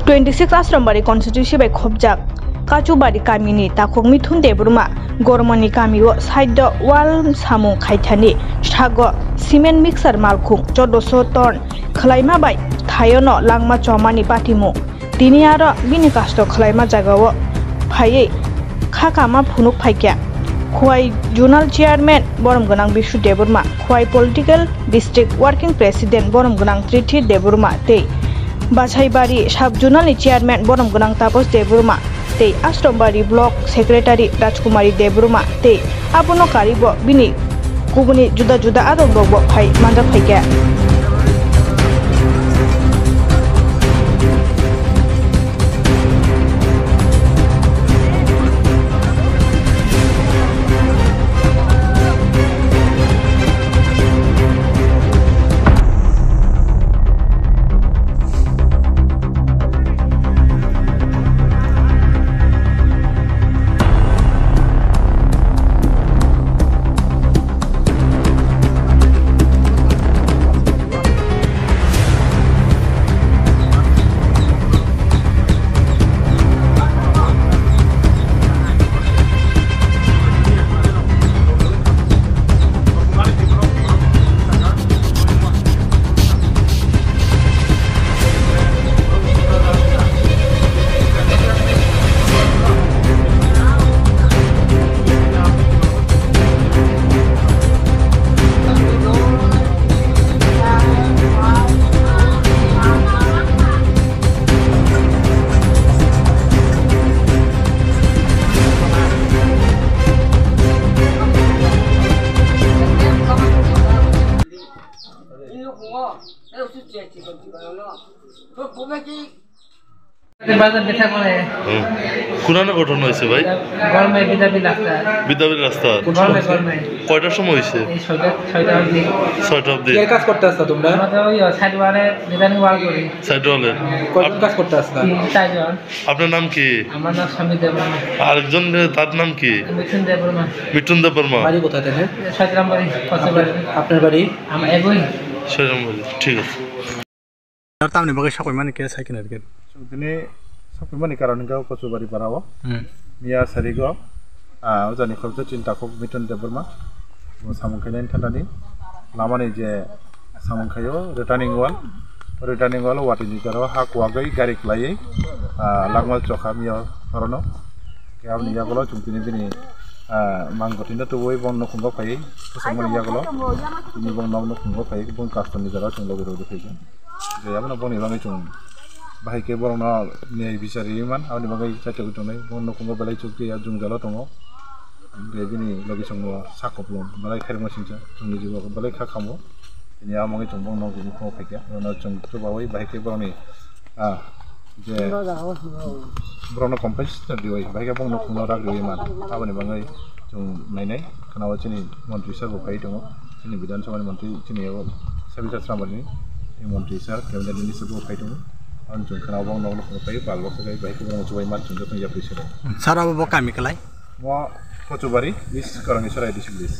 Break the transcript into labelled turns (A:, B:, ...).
A: 26 Asrambari constituency by Khobjak Kachubari Kamini Takok Mithun Debruma Gormani Kamio Side Wal Samu Kaitani Shago Cement Mixer Malkung 1400 ton Khlaima by Thayono Langma Chomani Patimu Tiniara Bini Kasto Khlaima Jagawo Phaye Khakama Phunuk Phaikya Khwai Journal Chairman Borom Ganang Bishu Deburma Khwai Political District Working President Borom Ganang Triti Deburma Te Bachaibari Sub-Journal Chairman Borom Ganang Tapos Deburma Te Asrambari Block Secretary Rajkumari Deburma Te Apuno Karibo Bini Kubuni Juda Juda Adong Robo Phai Manda Phaikya
B: কোনানে ঘটনা হয়েছে ভাই বিদ্যাপীঠ রাস্তা কয়টার সময় হয়েছে 6টা অবধি
C: কাজ করতে আসছো তোমরা
A: সাইড
B: ওয়ালের
C: কয়জন কাজ করতে আসছো
B: আপনার নাম কি?
A: আমার নাম স্বামী দেববর্মা।
B: আরেকজন তার নাম কি?
A: মিঠুন দেববর্মা।
B: মিঠুন দেববর্মা।
C: বাড়ি কোথায় থাকে?
A: সয়রামবাড়ি কচুবাড়ি।
C: আপনার বাড়ি?
A: আমার এগোই
B: সয়রামবাড়ি। ঠিক আছে।
C: তামনি বাগে সাকই মানে কে সাইকেন আর কে
D: দিনে সাকই মানে কারণ গাও কচুবাড়ি পারাও মিয়া সারিগো জানি খরচ চিন্তা খুব মিঠুন দেববর্মা সামুখাইনাयनि थानानै लामानि जे सामुखायो रिटार्निं वाल वाटिनि गाराव हा कुवागै गारि क्लायै लागमा चखा मिया परनो केवल यागलो चुंपिनि बिनि मांगतिनो तोवै बन्न खुंगा फायै फसमनि यागलो बिनि बन्न खुंगा फायै बन कास्टनि जारा जों लगरो फैगोन जेयाबनो बनि बाङै जों बाहायके बरना ने बिचारिमान आनि बाङै जायते गुतनै बन्न खुंगा बलाय चुक्तिया जों जाला दङ बेबिनि लगे संग साकपलम बलाय खेरमसिंजा जोंनि जिउआव बलाय खाखामो बिनि आमङै जों बन्न खुंगा फायके उनाव जों गोबावै बाहायके बरनि जे बरना कम्प्लेक्स दिवै बाहायके बन्न खुंगा रागदिमान आबानि बाङै जों नायनाय खोनावा जोंनि मन्त्रि सारबो फाय दङ जोंनि बिधान सभानि मन्त्रि जोंनियाव साबिता सामबानि मन्त्रि सार केबिनेट मिनिस्टारबो फाय दङ आं जों खोनावा बन्न खुंगा फाय बालबो बाहायके बरना जुबाय मान जों जतन जाफैसो
C: साराबो कामिकलाय
D: म कचुबारी इस करंगेश्वर आइडिसिप्लिस